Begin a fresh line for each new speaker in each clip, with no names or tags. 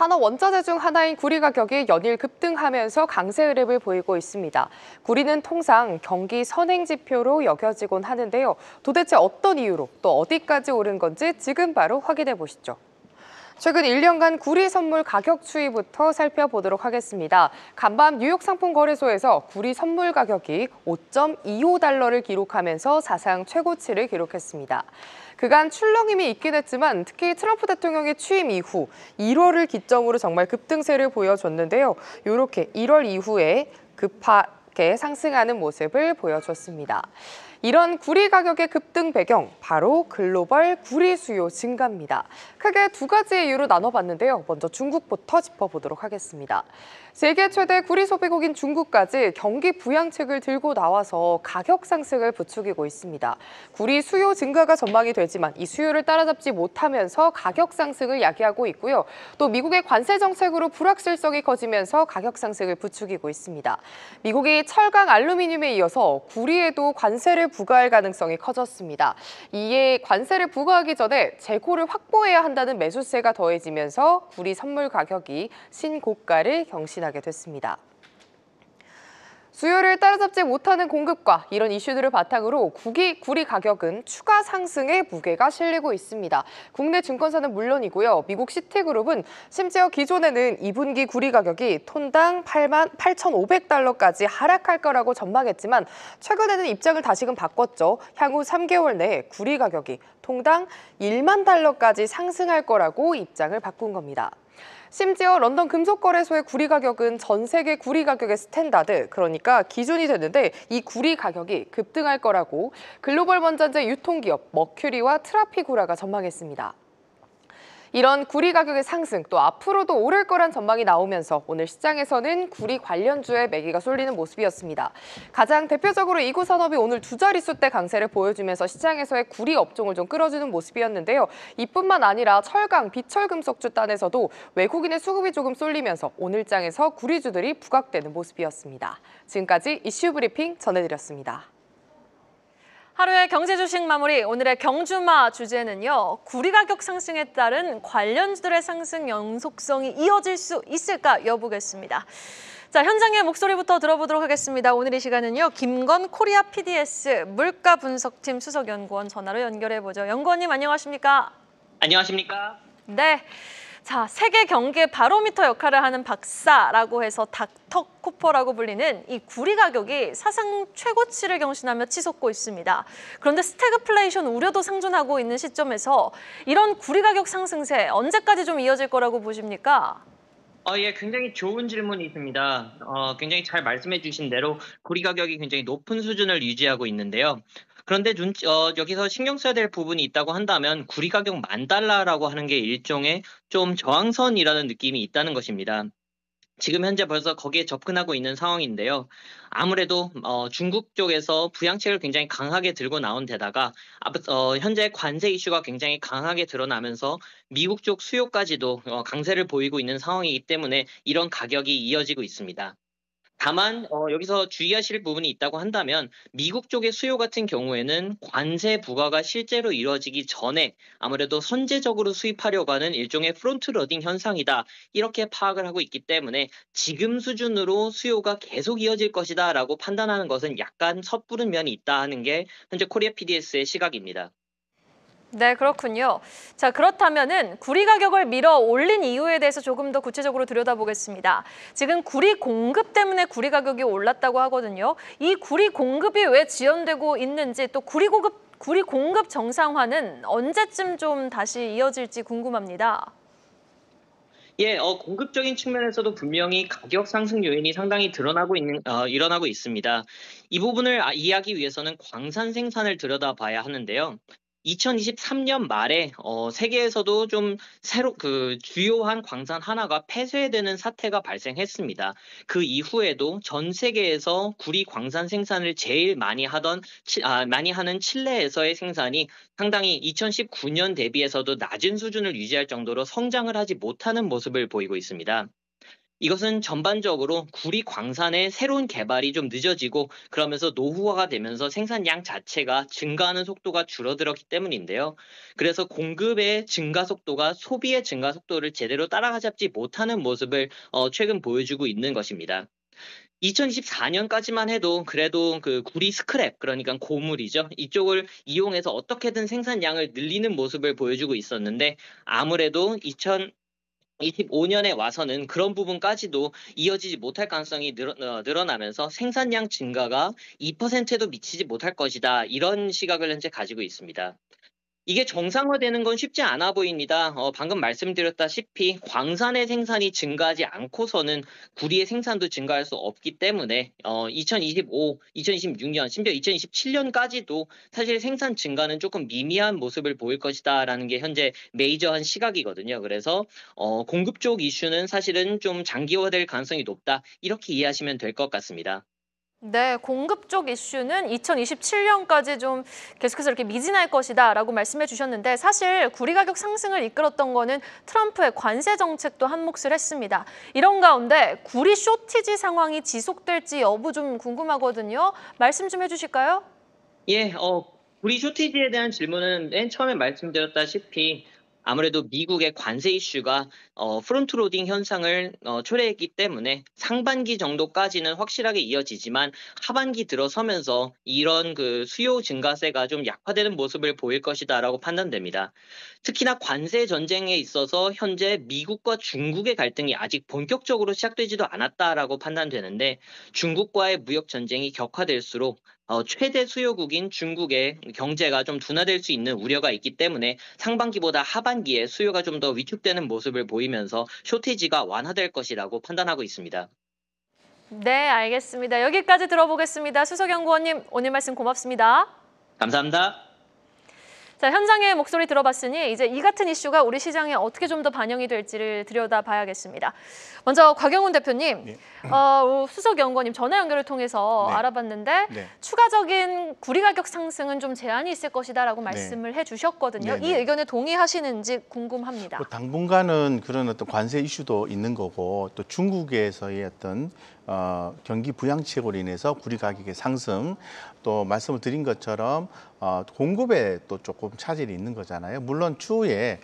산업 원자재 중 하나인 구리 가격이 연일 급등하면서 강세 흐름을 보이고 있습니다. 구리는 통상 경기 선행 지표로 여겨지곤 하는데요. 도대체 어떤 이유로 또 어디까지 오른 건지 지금 바로 확인해 보시죠. 최근 1년간 구리 선물 가격 추이부터 살펴보도록 하겠습니다. 간밤 뉴욕 상품 거래소에서 구리 선물 가격이 5.25달러를 기록하면서 사상 최고치를 기록했습니다. 그간 출렁임이 있긴 했지만 특히 트럼프 대통령의 취임 이후 1월을 기점으로 정말 급등세를 보여줬는데요. 이렇게 1월 이후에 급하게 상승하는 모습을 보여줬습니다. 이런 구리 가격의 급등 배경, 바로 글로벌 구리 수요 증가입니다. 크게 두 가지의 이유로 나눠봤는데요. 먼저 중국부터 짚어보도록 하겠습니다. 세계 최대 구리 소비국인 중국까지 경기 부양책을 들고 나와서 가격 상승을 부추기고 있습니다. 구리 수요 증가가 전망이 되지만 이 수요를 따라잡지 못하면서 가격 상승을 야기하고 있고요. 또 미국의 관세 정책으로 불확실성이 커지면서 가격 상승을 부추기고 있습니다. 미국이 철강, 알루미늄에 이어서 구리에도 관세를 부과할 가능성이 커졌습니다. 이에 관세를 부과하기 전에 재고를 확보해야 한다는 매수세가 더해지면서 구리 선물 가격이 신고가를 경신하게 됐습니다. 수요를 따라잡지 못하는 공급과 이런 이슈들을 바탕으로 구리 가격은 추가 상승에 무게가 실리고 있습니다. 국내 증권사는 물론이고요. 미국 시티그룹은 심지어 기존에는 2분기 구리 가격이 톤당 88,500달러까지 하락할 거라고 전망했지만 최근에는 입장을 다시금 바꿨죠. 향후 3개월 내에 구리 가격이 통당 1만 달러까지 상승할 거라고 입장을 바꾼 겁니다. 심지어 런던 금속거래소의 구리 가격은 전 세계 구리 가격의 스탠다드, 그러니까 기준이 됐는데 이 구리 가격이 급등할 거라고 글로벌 원자재 유통기업 머큐리와 트라피구라가 전망했습니다. 이런 구리 가격의 상승, 또 앞으로도 오를 거란 전망이 나오면서 오늘 시장에서는 구리 관련주에 매기가 쏠리는 모습이었습니다. 가장 대표적으로 이구 산업이 오늘 두 자릿수대 강세를 보여주면서 시장에서의 구리 업종을 좀 끌어주는 모습이었는데요. 이뿐만 아니라 철강, 비철금속주 단에서도 외국인의 수급이 조금 쏠리면서 오늘장에서 구리주들이 부각되는 모습이었습니다. 지금까지 이슈 브리핑 전해드렸습니다.
하루의 경제 주식 마무리, 오늘의 경주마 주제는요. 구리 가격 상승에 따른 관련주들의 상승 연속성이 이어질 수 있을까 여보겠습니다. 자, 현장의 목소리부터 들어보도록 하겠습니다. 오늘 이 시간은요. 김건 코리아 PDS 물가 분석팀 수석연구원 전화로 연결해보죠. 연구원님 안녕하십니까?
안녕하십니까?
네. 자, 세계 경제 바로미터 역할을 하는 박사라고 해서 닥터 코퍼라고 불리는 이 구리 가격이 사상 최고치를 경신하며 치솟고 있습니다. 그런데 스태그플레이션 우려도 상존하고 있는 시점에서 이런 구리 가격 상승세 언제까지 좀 이어질 거라고 보십니까?
예, 굉장히 좋은 질문이십니다. 굉장히 잘 말씀해 주신 대로 구리 가격이 굉장히 높은 수준을 유지하고 있는데요. 그런데 여기서 신경 써야 될 부분이 있다고 한다면 구리 가격 10,000달러라고 하는 게 일종의 좀 저항선이라는 느낌이 있다는 것입니다. 지금 현재 벌써 거기에 접근하고 있는 상황인데요. 아무래도 중국 쪽에서 부양책을 굉장히 강하게 들고 나온 데다가 현재 관세 이슈가 굉장히 강하게 드러나면서 미국 쪽 수요까지도 강세를 보이고 있는 상황이기 때문에 이런 가격이 이어지고 있습니다. 다만 여기서 주의하실 부분이 있다고 한다면 미국 쪽의 수요 같은 경우에는 관세 부과가 실제로 이루어지기 전에 아무래도 선제적으로 수입하려고 하는 일종의 프론트 로딩 현상이다. 이렇게 파악을 하고 있기 때문에 지금 수준으로 수요가 계속 이어질 것이다 라고 판단하는 것은 약간 섣부른 면이 있다 하는 게 현재 코리아 PDS의 시각입니다.
네, 그렇군요. 자, 그렇다면은 구리 가격을 밀어 올린 이유에 대해서 조금 더 구체적으로 들여다보겠습니다. 지금 구리 공급 때문에 구리 가격이 올랐다고 하거든요. 이 구리 공급이 왜 지연되고 있는지, 또 구리 공급 정상화는 언제쯤 좀 다시 이어질지 궁금합니다.
예, 공급적인 측면에서도 분명히 가격 상승 요인이 상당히 일어나고 있습니다. 이 부분을 이해하기 위해서는 광산 생산을 들여다봐야 하는데요. 2023년 말에 세계에서도 좀 주요한 광산 하나가 폐쇄되는 사태가 발생했습니다. 그 이후에도 전 세계에서 구리 광산 생산을 제일 많이 하는 칠레에서의 생산이 상당히 2019년 대비해서도 낮은 수준을 유지할 정도로 성장을 하지 못하는 모습을 보이고 있습니다. 이것은 전반적으로 구리 광산의 새로운 개발이 좀 늦어지고 그러면서 노후화가 되면서 생산량 자체가 증가하는 속도가 줄어들었기 때문인데요. 그래서 공급의 증가 속도가 소비의 증가 속도를 제대로 따라잡지 못하는 모습을 최근 보여주고 있는 것입니다. 2024년까지만 해도 그래도 그 구리 스크랩, 그러니까 고물이죠. 이쪽을 이용해서 어떻게든 생산량을 늘리는 모습을 보여주고 있었는데 아무래도 2025년에 와서는 그런 부분까지도 이어지지 못할 가능성이 늘어나면서 생산량 증가가 2%에도 미치지 못할 것이다. 이런 시각을 현재 가지고 있습니다. 이게 정상화되는 건 쉽지 않아 보입니다. 방금 말씀드렸다시피 광산의 생산이 증가하지 않고서는 구리의 생산도 증가할 수 없기 때문에 2025, 2026년, 심지어 2027년까지도 사실 생산 증가는 조금 미미한 모습을 보일 것이다라는 게 현재 메이저한 시각이거든요. 그래서 공급 쪽 이슈는 사실은 좀 장기화될 가능성이 높다. 이렇게 이해하시면 될 것 같습니다.
네, 공급 쪽 이슈는 2027년까지 좀 계속해서 이렇게 미진할 것이다라고 말씀해 주셨는데 사실 구리 가격 상승을 이끌었던 거는 트럼프의 관세 정책도 한 몫을 했습니다. 이런 가운데 구리 쇼티지 상황이 지속될지 여부 좀 궁금하거든요. 말씀 좀 해주실까요?
예, 구리 쇼티지에 대한 질문은 맨 처음에 말씀드렸다시피 아무래도 미국의 관세 이슈가 프론트로딩 현상을 초래했기 때문에 상반기 정도까지는 확실하게 이어지지만 하반기 들어서면서 이런 그 수요 증가세가 좀 약화되는 모습을 보일 것이다라고 판단됩니다. 특히나 관세 전쟁에 있어서 현재 미국과 중국의 갈등이 아직 본격적으로 시작되지도 않았다라고 판단되는데 중국과의 무역 전쟁이 격화될수록 최대 수요국인 중국의 경제가 좀 둔화될 수 있는 우려가 있기 때문에 상반기보다 하반기에 수요가 좀 더 위축되는 모습을 보이면서 쇼티지가 완화될 것이라고 판단하고 있습니다.
네, 알겠습니다. 여기까지 들어보겠습니다. 수석연구원님, 오늘 말씀 고맙습니다.
감사합니다.
자, 현장의 목소리 들어봤으니 이제 이 같은 이슈가 우리 시장에 어떻게 좀 더 반영이 될지를 들여다봐야겠습니다. 먼저 곽영훈 대표님,
네.
수석 연구원님 전화 연결을 통해서
네.
알아봤는데
네.
추가적인 구리 가격 상승은 좀 제한이 있을 것이다라고 말씀을 해주셨거든요.
네,
이
네.
의견에 동의하시는지 궁금합니다.
뭐 당분간은 그런 어떤 관세 이슈도 있는 거고 또 중국에서의 어떤 경기 부양책으로 인해서 구리 가격의 상승 또 말씀을 드린 것처럼 공급에 또 조금 차질이 있는 거잖아요. 물론 추후에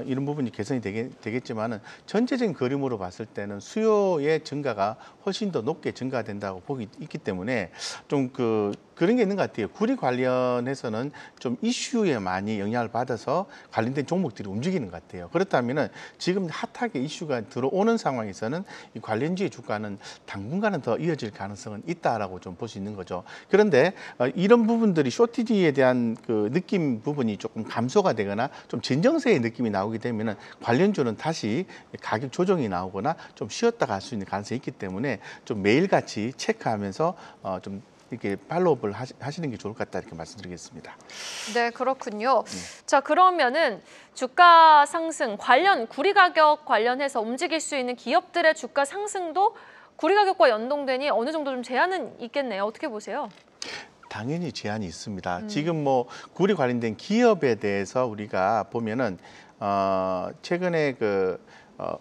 이런 부분이 개선이 되겠지만은 전체적인 그림으로 봤을 때는 수요의 증가가 훨씬 더 높게 증가된다고 보기 있기 때문에 좀 그런 게 있는 것 같아요. 구리 관련해서는 좀 이슈에 많이 영향을 받아서 관련된 종목들이 움직이는 것 같아요. 그렇다면은 지금 핫하게 이슈가 들어오는 상황에서는 이 관련주의 주가는 당분간은 더 이어질 가능성은 있다라고 좀 볼 수 있는 거죠. 그런데 이런 부분들이 쇼티지에 대한 그 느낌 부분이 조금 감소가 되거나 좀 진정세의 느낌이 나오게 되면은 관련주는 다시 가격 조정이 나오거나 좀 쉬었다 갈 수 있는 가능성이 있기 때문에 좀 매일같이 체크하면서 좀 이렇게 팔로우업을 하시는 게 좋을 것 같다 이렇게 말씀드리겠습니다.
네, 그렇군요. 자, 그러면은 주가 상승 관련 구리 가격 관련해서 움직일 수 있는 기업들의 주가 상승도 구리 가격과 연동되니 어느 정도 좀 제한은 있겠네요. 어떻게 보세요?
당연히 제한이 있습니다. 지금 뭐 구리 관련된 기업에 대해서 우리가 보면은 최근에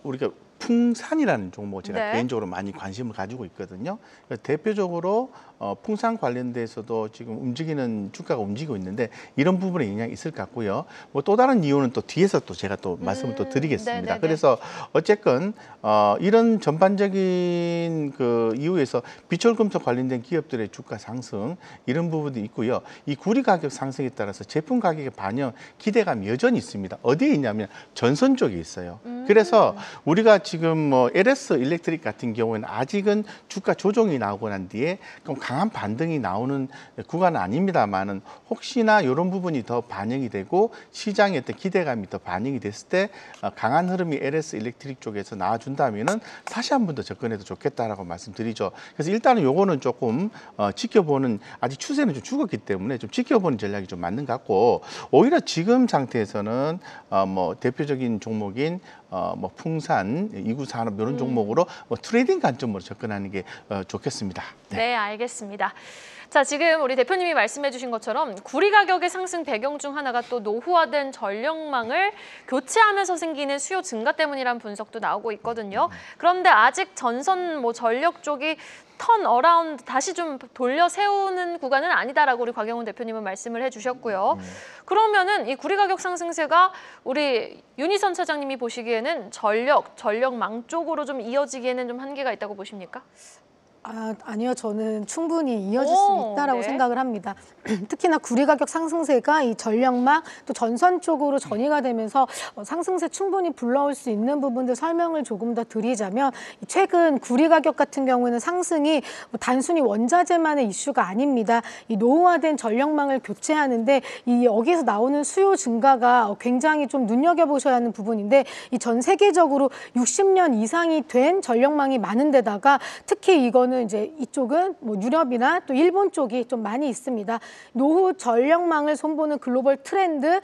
우리가 풍산이라는 종목 제가
네.
개인적으로 많이 관심을 가지고 있거든요. 대표적으로 풍산 관련돼서도 지금 움직이는 주가가 움직이고 있는데 이런 부분에 영향이 있을 것 같고요. 뭐 또 다른 이유는 또 뒤에서 또 제가 또 말씀을 또 드리겠습니다.
네네네.
그래서 어쨌건 이런 전반적인 그 이유에서 비철금속 관련된 기업들의 주가 상승 이런 부분도 있고요. 이 구리 가격 상승에 따라서 제품 가격의 반영 기대감이 여전히 있습니다. 어디에 있냐면 전선 쪽에 있어요. 그래서 우리가 지금 뭐 LS 일렉트릭 같은 경우에는 아직은 주가 조정이 나오고 난 뒤에 그럼 강한 반등이 나오는 구간은 아닙니다만은 혹시나 이런 부분이 더 반영이 되고 시장의 어떤 기대감이 더 반영이 됐을 때 강한 흐름이 LS 일렉트릭 쪽에서 나와준다면은 다시 한 번 더 접근해도 좋겠다라고 말씀드리죠. 그래서 일단은 요거는 조금 지켜보는 아직 추세는 좀 죽었기 때문에 좀 지켜보는 전략이 좀 맞는 것 같고 오히려 지금 상태에서는 뭐 대표적인 종목인 뭐 풍산, 이구산업 이런 종목으로 뭐 트레이딩 관점으로 접근하는 게 좋겠습니다.
네, 알겠습니다. 자, 지금 우리 대표님이 말씀해 주신 것처럼 구리 가격의 상승 배경 중 하나가 또 노후화된 전력망을 교체하면서 생기는 수요 증가 때문이라는 분석도 나오고 있거든요. 그런데 아직 전선 전력 쪽이 턴 어라운드 다시 좀 돌려 세우는 구간은 아니다라고 우리 곽영훈 대표님은 말씀을 해주셨고요. 그러면은 이 구리 가격 상승세가 우리 윤희선 차장님이 보시기에는 전력망 쪽으로 좀 이어지기에는 좀 한계가 있다고 보십니까?
아니요, 저는 충분히 이어질 수 있다라고
네.
생각을 합니다. 특히나 구리 가격 상승세가 이 전력망 또 전선 쪽으로 전이가 되면서 상승세 충분히 불러올 수 있는 부분들 설명을 조금 더 드리자면, 최근 구리 가격 같은 경우에는 상승이 단순히 원자재만의 이슈가 아닙니다. 이 노후화된 전력망을 교체하는데 이 여기서 나오는 수요 증가가 굉장히 좀 눈여겨보셔야 하는 부분인데, 이 전 세계적으로 60년 이상이 된 전력망이 많은 데다가 특히 이거는 이제 이쪽은 유럽이나 또 일본 쪽이 좀 많이 있습니다. 노후 전력망을 손보는 글로벌 트렌드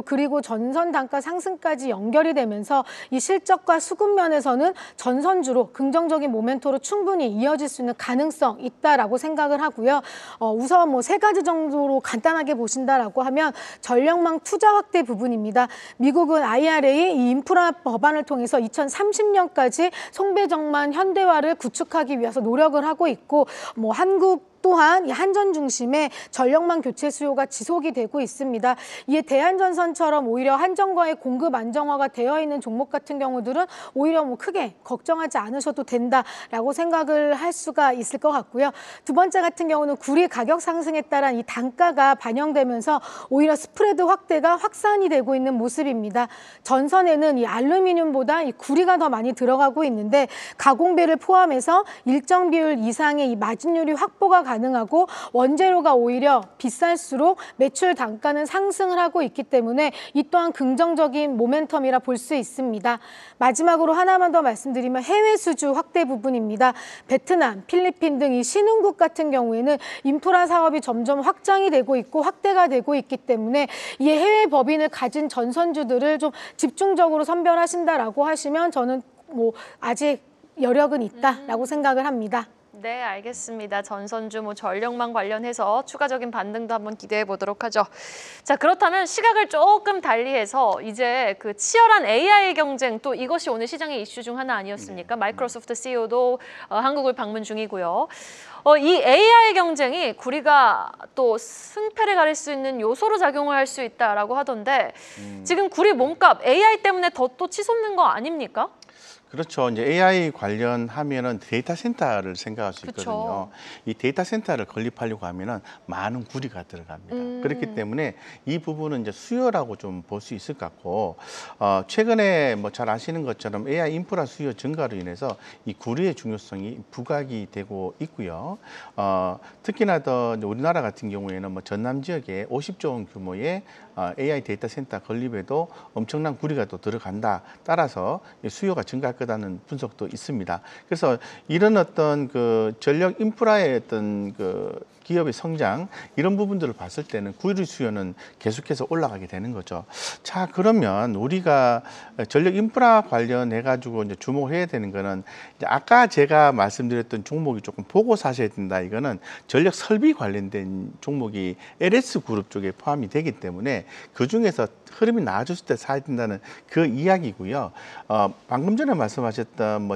그리고 전선 단가 상승까지 연결이 되면서 이 실적과 수급 면에서는 전선주로 긍정적인 모멘토로 충분히 이어질 수 있는 가능성 있다라고 생각을 하고요. 우선 세 가지 정도로 간단하게 보신다라고 하면 전력망 투자 확대 부분입니다. 미국은 IRA 이 인프라 법안을 통해서 2030년까지 송배정만 현대화를 구축하기 위해서 노력을 하고 있고, 한국 또한 이 한전 중심의 전력망 교체 수요가 지속이 되고 있습니다. 이에 대한전선처럼 오히려 한전과의 공급 안정화가 되어 있는 종목 같은 경우들은 오히려 크게 걱정하지 않으셔도 된다라고 생각을 할 수가 있을 것 같고요. 두 번째 같은 경우는 구리 가격 상승에 따른 이 단가가 반영되면서 오히려 스프레드 확대가 확산이 되고 있는 모습입니다. 전선에는 이 알루미늄보다 이 구리가 더 많이 들어가고 있는데, 가공비를 포함해서 일정 비율 이상의 이 마진율이 확보가 가능하고 원재료가 오히려 비쌀수록 매출 단가는 상승을 하고 있기 때문에 이 또한 긍정적인 모멘텀이라 볼 수 있습니다. 마지막으로 하나만 더 말씀드리면 해외 수주 확대 부분입니다. 베트남, 필리핀 등 이 신흥국 같은 경우에는 인프라 사업이 점점 확장이 되고 있고 확대가 되고 있기 때문에 이 해외 법인을 가진 전선주들을 좀 집중적으로 선별하신다라고 하시면 저는 아직 여력은 있다라고 생각을 합니다.
네, 알겠습니다. 전선주, 전력망 관련해서 추가적인 반등도 한번 기대해 보도록 하죠. 자, 그렇다면 시각을 조금 달리해서 이제 그 치열한 AI 경쟁, 또 이것이 오늘 시장의 이슈 중 하나 아니었습니까? 마이크로소프트 CEO도 한국을 방문 중이고요. 이 AI 경쟁이 구리가 또 승패를 가릴 수 있는 요소로 작용을 할 수 있다라고 하던데, 지금 구리 몸값 AI 때문에 더 또 치솟는 거 아닙니까?
그렇죠. 이제 AI 관련하면은 데이터 센터를 생각할 수 있거든요.
그쵸.
이 데이터 센터를 건립하려고 하면은 많은 구리가 들어갑니다. 그렇기 때문에 이 부분은 이제 수요라고 좀 볼 수 있을 것 같고, 최근에 잘 아시는 것처럼 AI 인프라 수요 증가로 인해서 이 구리의 중요성이 부각이 되고 있고요. 특히나 더 우리나라 같은 경우에는 전남 지역에 50조 원 규모의 AI 데이터 센터 건립에도 엄청난 구리가 또 들어간다. 따라서 수요가 증가할 거다는 분석도 있습니다. 그래서 이런 어떤 그 전력 인프라의 어떤 그 기업의 성장 이런 부분들을 봤을 때는 구리 수요는 계속해서 올라가게 되는 거죠. 자, 그러면 우리가 전력 인프라 관련해 가지고 이제 주목해야 되는 거는, 이제 아까 제가 말씀드렸던 종목이 조금 보고 사셔야 된다. 이거는 전력 설비 관련된 종목이 LS 그룹 쪽에 포함이 되기 때문에 그 중에서 흐름이 나아졌을 때 사야 된다는 그 이야기고요. 방금 전에 말씀하셨던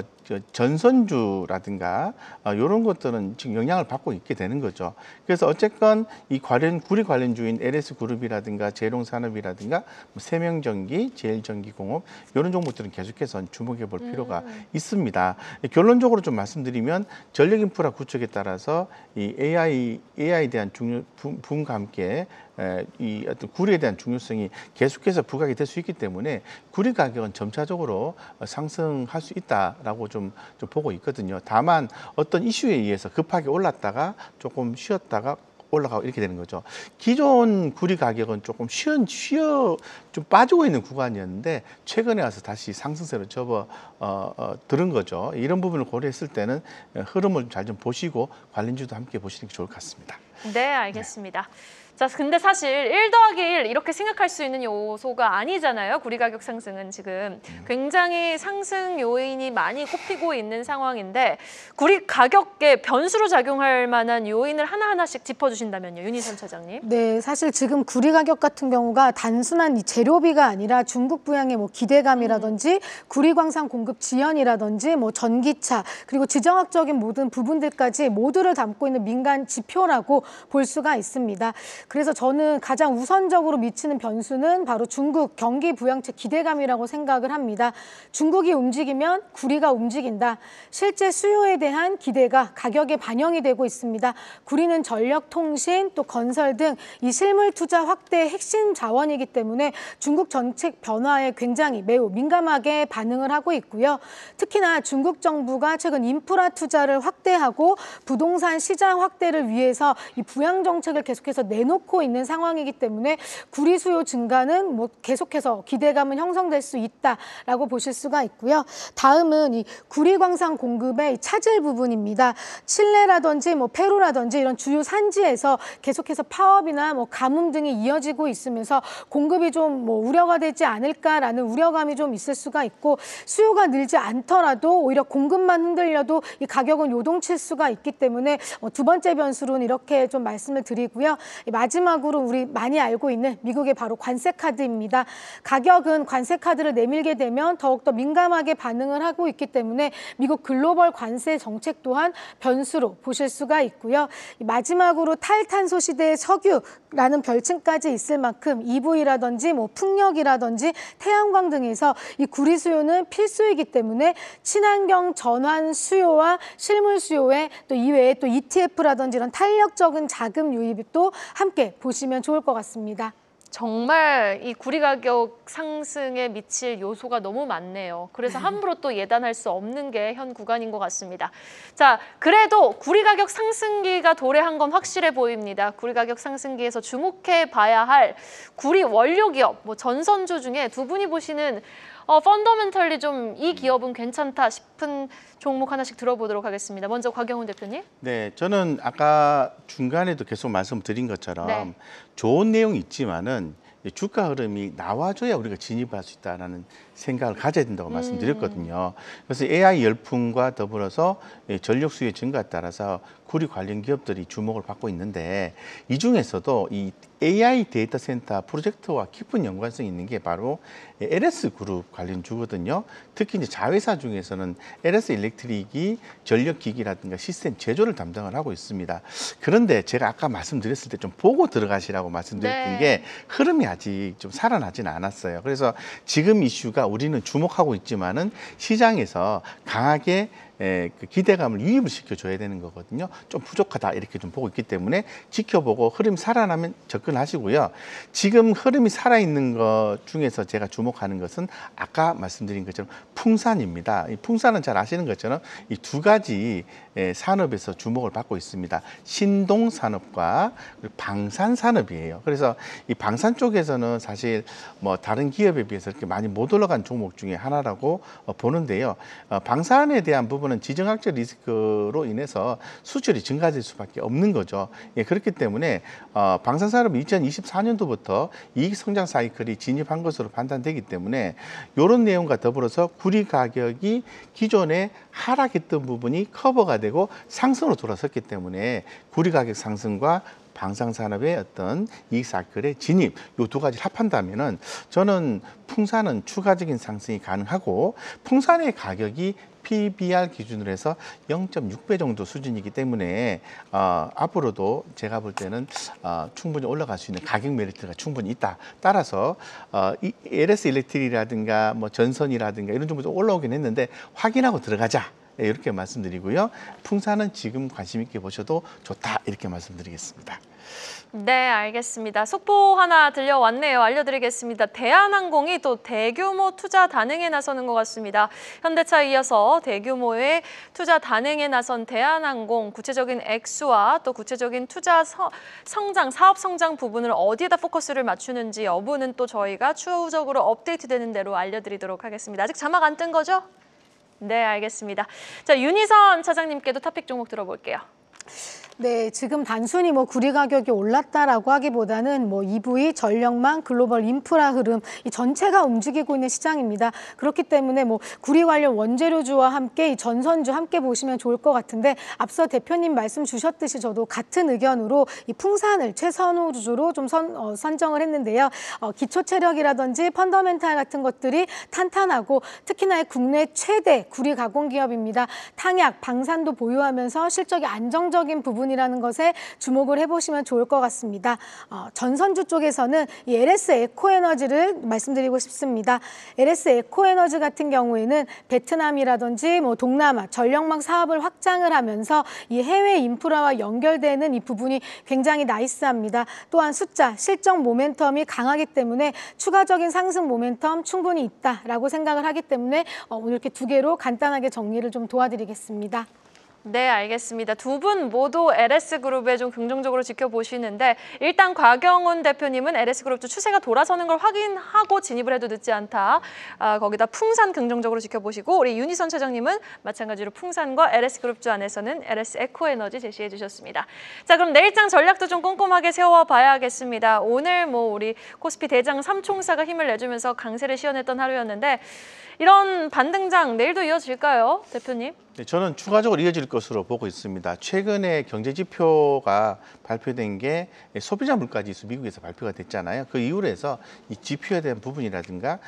전선주라든가 이런 것들은 지금 영향을 받고 있게 되는 거죠. 그래서 어쨌건 이 구리 관련주인 LS그룹이라든가 재롱산업이라든가 세명전기, 제일전기공업 이런 종목들은 계속해서 주목해 볼 필요가 있습니다. 결론적으로 좀 말씀드리면 전력인프라 구축에 따라서 이 AI에 대한 부분과 함께 이 어떤 구리에 대한 중요성이 계속해서 부각이 될 수 있기 때문에 구리 가격은 점차적으로 상승할 수 있다라고 좀 보고 있거든요. 다만 어떤 이슈에 의해서 급하게 올랐다가 조금 쉬었다가 올라가고 이렇게 되는 거죠. 기존 구리 가격은 조금 좀 빠지고 있는 구간이었는데 최근에 와서 다시 상승세로 들은 거죠. 이런 부분을 고려했을 때는 흐름을 잘 좀 보시고 관련주도 함께 보시는 게 좋을 것 같습니다.
네, 알겠습니다. 자, 근데 사실 1 더하기 1 이렇게 생각할 수 있는 요소가 아니잖아요. 구리 가격 상승은 지금 굉장히 상승 요인이 많이 꼽히고 있는 상황인데 구리 가격에 변수로 작용할 만한 요인을 하나하나씩 짚어주신다면요. 윤희선 차장님.
네, 사실 지금 구리 가격 같은 경우가 단순한 이 재료비가 아니라 중국 부양의 뭐 기대감이라든지 구리 광산 공급 지연이라든지 뭐 전기차 그리고 지정학적인 모든 부분들까지 모두를 담고 있는 민간 지표라고 볼 수가 있습니다. 그래서 저는 가장 우선적으로 미치는 변수는 바로 중국 경기 부양책 기대감이라고 생각을 합니다. 중국이 움직이면 구리가 움직인다. 실제 수요에 대한 기대가 가격에 반영이 되고 있습니다. 구리는 전력, 통신, 또 건설 등 이 실물 투자 확대의 핵심 자원이기 때문에 중국 정책 변화에 굉장히 매우 민감하게 반응을 하고 있고요. 특히나 중국 정부가 최근 인프라 투자를 확대하고 부동산 시장 확대를 위해서 이 부양 정책을 계속해서 내놓고 있는 상황이기 때문에 구리 수요 증가는 뭐 계속해서 기대감은 형성될 수 있다라고 보실 수가 있고요. 다음은 이 구리 광산 공급의 차질 부분입니다. 칠레라든지 뭐 페루라든지 이런 주요 산지에서 계속해서 파업이나 뭐 가뭄 등이 이어지고 있으면서 공급이 좀 뭐 우려가 되지 않을까라는 우려감이 좀 있을 수가 있고 수요가 늘지 않더라도 오히려 공급만 흔들려도 이 가격은 요동칠 수가 있기 때문에 두 번째 변수로는 이렇게 좀 말씀을 드리고요. 마지막으로 우리 많이 알고 있는 미국의 바로 관세 카드입니다. 가격은 관세 카드를 내밀게 되면 더욱더 민감하게 반응을 하고 있기 때문에 미국 글로벌 관세 정책 또한 변수로 보실 수가 있고요. 마지막으로 탈탄소 시대의 석유라는 별칭까지 있을 만큼 EV라든지 뭐 풍력이라든지 태양광 등에서 이 구리 수요는 필수이기 때문에 친환경 전환 수요와 실물 수요에 또 이외에 또 ETF라든지 이런 탄력적인 자금 유입이 또 함께 보시면 좋을 것 같습니다.
정말 이 구리 가격 상승에 미칠 요소가 너무 많네요. 그래서 함부로 또 예단할 수 없는 게 현 구간인 것 같습니다. 자, 그래도 구리 가격 상승기가 도래한 건 확실해 보입니다. 구리 가격 상승기에서 주목해 봐야 할 구리 원료 기업, 뭐 전선주 중에 두 분이 보시는 펀더멘털리 좀 이 기업은 괜찮다 싶은 종목 하나씩 들어보도록 하겠습니다. 먼저 곽영훈 대표님.
네, 저는 아까 중간에도 계속 말씀드린 것처럼
네.
좋은 내용이 있지만은 주가 흐름이 나와줘야 우리가 진입할 수 있다는 생각을 가져야 된다고 말씀드렸거든요. 그래서 AI 열풍과 더불어서 전력 수요 증가에 따라서 구리 관련 기업들이 주목을 받고 있는데 이 중에서도 이 AI 데이터 센터 프로젝트와 깊은 연관성이 있는 게 바로 LS 그룹 관련주거든요. 특히 이제 자회사 중에서는 LS 일렉트릭이 전력 기기라든가 시스템 제조를 담당을 하고 있습니다. 그런데 제가 아까 말씀드렸을 때 좀 보고 들어가시라고 말씀드렸던
네.
게 흐름이 아직 좀 살아나지는 않았어요. 그래서 지금 이슈가 우리는 주목하고 있지만은 시장에서 강하게 그 기대감을 유입을 시켜줘야 되는 거거든요. 좀 부족하다 이렇게 좀 보고 있기 때문에 지켜보고 흐름이 살아나면 접근하시고요. 지금 흐름이 살아있는 것 중에서 제가 주목하는 것은 아까 말씀드린 것처럼 풍산입니다. 이 풍산은 잘 아시는 것처럼 이 두 가지 산업에서 주목을 받고 있습니다. 신동산업과 방산산업이에요. 그래서 이 방산 쪽에서는 사실 뭐 다른 기업에 비해서 이렇게 많이 못 올라간 종목 중에 하나라고 보는데요. 방산에 대한 부분은 지정학적 리스크로 인해서 수출이 증가될 수밖에 없는 거죠. 그렇기 때문에 방산산업이 2024년도부터 이익 성장 사이클이 진입한 것으로 판단되기 때문에 이런 내용과 더불어서 구리 가격이 기존에 하락했던 부분이 커버가 되고 상승으로 돌아섰기 때문에 구리 가격 상승과 방산산업의 어떤 이익 사이클의 진입 이 두 가지를 합한다면은 저는 풍산은 추가적인 상승이 가능하고 풍산의 가격이 PBR 기준으로 해서 0.6배 정도 수준이기 때문에 앞으로도 제가 볼 때는 충분히 올라갈 수 있는 가격 메리트가 충분히 있다. 따라서 LS 일렉트릭이라든가 뭐 전선이라든가 이런 정도 올라오긴 했는데 확인하고 들어가자. 이렇게 말씀드리고요. 풍산은 지금 관심 있게 보셔도 좋다 이렇게 말씀드리겠습니다.
네, 알겠습니다. 속보 하나 들려왔네요. 알려드리겠습니다. 대한항공이 또 대규모 투자 단행에 나서는 것 같습니다. 현대차에 이어서 대규모의 투자 단행에 나선 대한항공 구체적인 액수와 또 구체적인 투자 성장, 사업 성장 부분을 어디에다 포커스를 맞추는지 여부는 또 저희가 추후적으로 업데이트되는 대로 알려드리도록 하겠습니다. 아직 자막 안 뜬 거죠? 네, 알겠습니다. 자, 윤희선 차장님께도 토픽 종목 들어볼게요.
네, 지금 단순히 뭐 구리 가격이 올랐다라고 하기보다는 뭐 EV, 전력망, 글로벌 인프라 흐름 이 전체가 움직이고 있는 시장입니다. 그렇기 때문에 뭐 구리 관련 원재료주와 함께 이 전선주 함께 보시면 좋을 것 같은데 앞서 대표님 말씀 주셨듯이 저도 같은 의견으로 이 풍산을 최선호주로 좀 선정을 했는데요. 기초 체력이라든지 펀더멘탈 같은 것들이 탄탄하고 특히나 국내 최대 구리 가공 기업입니다. 탕약, 방산도 보유하면서 실적이 안정적인 부분이라는 것에 주목을 해보시면 좋을 것 같습니다. 전선주 쪽에서는 이 LS 에코에너지를 말씀드리고 싶습니다. LS 에코에너지 같은 경우에는 베트남이라든지 뭐 동남아 전력망 사업을 확장을 하면서 이 해외 인프라와 연결되는 이 부분이 굉장히 나이스합니다. 또한 숫자, 실적 모멘텀이 강하기 때문에 추가적인 상승 모멘텀 충분히 있다라고 생각을 하기 때문에 오늘 이렇게 두 개로 간단하게 정리를 좀 도와드리겠습니다.
네, 알겠습니다. 두 분 모두 LS그룹에 좀 긍정적으로 지켜보시는데 일단 곽영훈 대표님은 LS그룹도 추세가 돌아서는 걸 확인하고 진입을 해도 늦지 않다. 거기다 풍산 긍정적으로 지켜보시고 우리 윤희선 차장님은 마찬가지로 풍산과 LS그룹주 안에서는 LS 에코에너지 제시해 주셨습니다. 자, 그럼 내일장 전략도 좀 꼼꼼하게 세워봐야겠습니다. 오늘 뭐 우리 코스피 대장 3총사가 힘을 내주면서 강세를 시현했던 하루였는데 이런 반등장 내일도 이어질까요, 대표님?
네, 저는 추가적으로 이어질 것으로 보고 있습니다. 최근에 경제 지표가 발표된 게 소비자 물가지수 미국에서 발표가 됐잖아요. 그 이후로 해서 이 지표에 대한 부분이라든가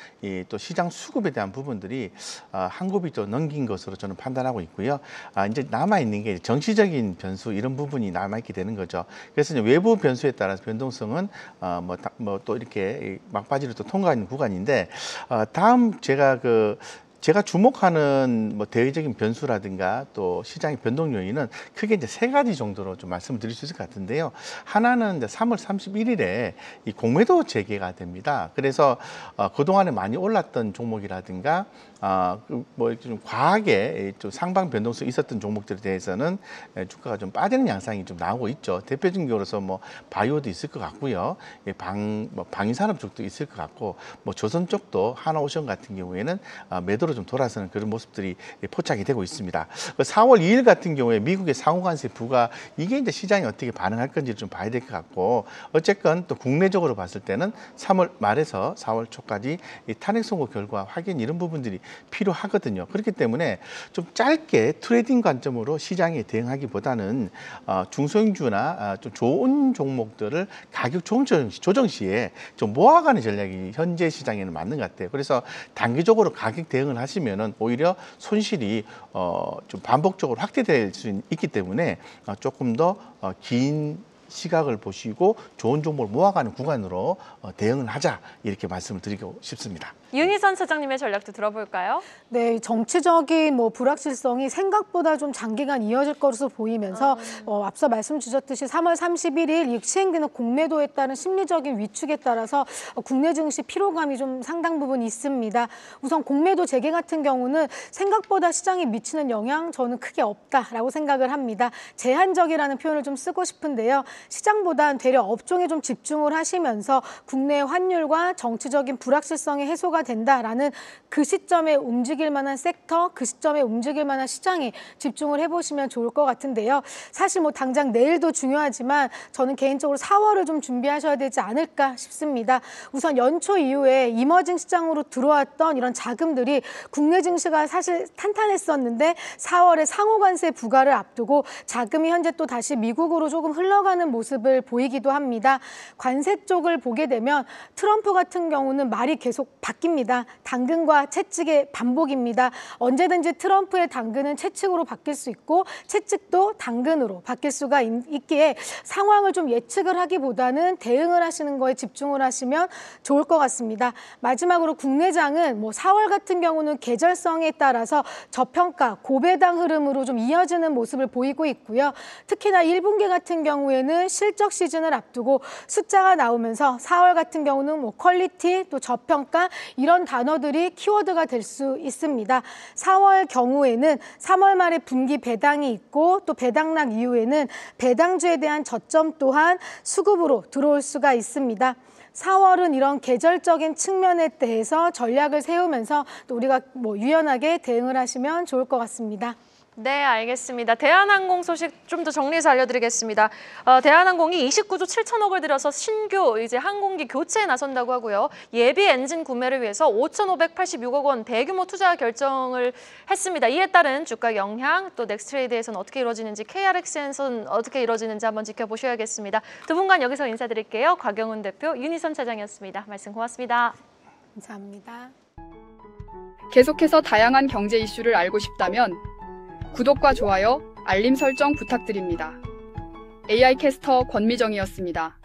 또 시장 수급에 대한 부분들이 한 곱이 또 넘긴 것으로 저는 판단하고 있고요. 이제 남아 있는 게 정치적인 변수 이런 부분이 남아 있게 되는 거죠. 그래서 이제 외부 변수에 따라서 변동성은 뭐 또 이렇게 막바지로 또 통과하는 구간인데 다음 제가 주목하는 뭐 대외적인 변수라든가 또 시장의 변동 요인은 크게 이제 세 가지 정도로 좀 말씀을 드릴 수 있을 것 같은데요. 하나는 이제 3월 31일에 이 공매도 재개가 됩니다. 그래서 그동안에 많이 올랐던 종목이라든가 뭐 좀 과하게 좀 상방 변동성이 있었던 종목들에 대해서는 주가가 좀 빠지는 양상이 좀 나오고 있죠. 대표적인 경우로서 뭐 바이오도 있을 것 같고요. 방위산업 쪽도 있을 것 같고 뭐 조선 쪽도 하나오션 같은 경우에는 매도로 좀 돌아서는 그런 모습들이 포착이 되고 있습니다. 4월 2일 같은 경우에 미국의 상호관세 부과 이게 이제 시장이 어떻게 반응할 건지를 좀 봐야 될 것 같고 어쨌건 또 국내적으로 봤을 때는 3월 말에서 4월 초까지 이 탄핵 선고 결과 확인 이런 부분들이 필요하거든요. 그렇기 때문에 좀 짧게 트레이딩 관점으로 시장에 대응하기보다는 중소형주나 좀 좋은 종목들을 가격 조정 시에 좀 모아가는 전략이 현재 시장에는 맞는 것 같아요. 그래서 단기적으로 가격 대응을 하시면은 오히려 손실이 좀 반복적으로 확대될 수 있기 때문에 조금 더 긴 시각을 보시고 좋은 종목을 모아가는 구간으로 대응을 하자 이렇게 말씀을 드리고 싶습니다.
윤희선 차장님의 전략도 들어볼까요?
네, 정치적인 뭐 불확실성이 생각보다 좀 장기간 이어질 것으로 보이면서 앞서 말씀 주셨듯이 3월 31일 이 시행되는 공매도에 따른 심리적인 위축에 따라서 국내 증시 피로감이 좀 상당 부분 있습니다. 우선 공매도 재개 같은 경우는 생각보다 시장에 미치는 영향 저는 크게 없다라고 생각을 합니다. 제한적이라는 표현을 좀 쓰고 싶은데요. 시장보단 되려 업종에 좀 집중을 하시면서 국내 환율과 정치적인 불확실성의 해소가 된다라는 그 시점에 움직일 만한 섹터, 그 시점에 움직일 만한 시장에 집중을 해보시면 좋을 것 같은데요. 사실 뭐 당장 내일도 중요하지만 저는 개인적으로 4월을 좀 준비하셔야 되지 않을까 싶습니다. 우선 연초 이후에 이머징 시장으로 들어왔던 이런 자금들이 국내 증시가 사실 탄탄했었는데 4월에 상호관세 부과를 앞두고 자금이 현재 또 다시 미국으로 조금 흘러가는 모습을 보이기도 합니다. 관세 쪽을 보게 되면 트럼프 같은 경우는 말이 계속 바뀝니다. 당근과 채찍의 반복입니다. 언제든지 트럼프의 당근은 채찍으로 바뀔 수 있고 채찍도 당근으로 바뀔 수가 있기에 상황을 좀 예측을 하기보다는 대응을 하시는 거에 집중을 하시면 좋을 것 같습니다. 마지막으로 국내장은 뭐 4월 같은 경우는 계절성에 따라서 저평가, 고배당 흐름으로 좀 이어지는 모습을 보이고 있고요. 특히나 1분기 같은 경우에는 실적 시즌을 앞두고 숫자가 나오면서 4월 같은 경우는 뭐 퀄리티 또 저평가 이런 단어들이 키워드가 될 수 있습니다. 4월 경우에는 3월 말에 분기 배당이 있고 또 배당락 이후에는 배당주에 대한 저점 또한 수급으로 들어올 수가 있습니다. 4월은 이런 계절적인 측면에 대해서 전략을 세우면서 또 우리가 뭐 유연하게 대응을 하시면 좋을 것 같습니다.
네, 알겠습니다. 대한항공 소식 좀 더 정리해서 알려드리겠습니다. 대한항공이 29조 7천억을 들여서 신규 이제 항공기 교체에 나선다고 하고요. 예비 엔진 구매를 위해서 5,586억 원 대규모 투자 결정을 했습니다. 이에 따른 주가 영향, 또 넥스트레이드에서는 어떻게 이루어지는지, KRX에서는 어떻게 이루어지는지 한번 지켜보셔야겠습니다. 두 분간 여기서 인사드릴게요. 곽영은 대표, 윤희선 차장이었습니다. 말씀 고맙습니다.
감사합니다.
계속해서 다양한 경제 이슈를 알고 싶다면 구독과 좋아요, 알림 설정 부탁드립니다. AI 캐스터 권미정이었습니다.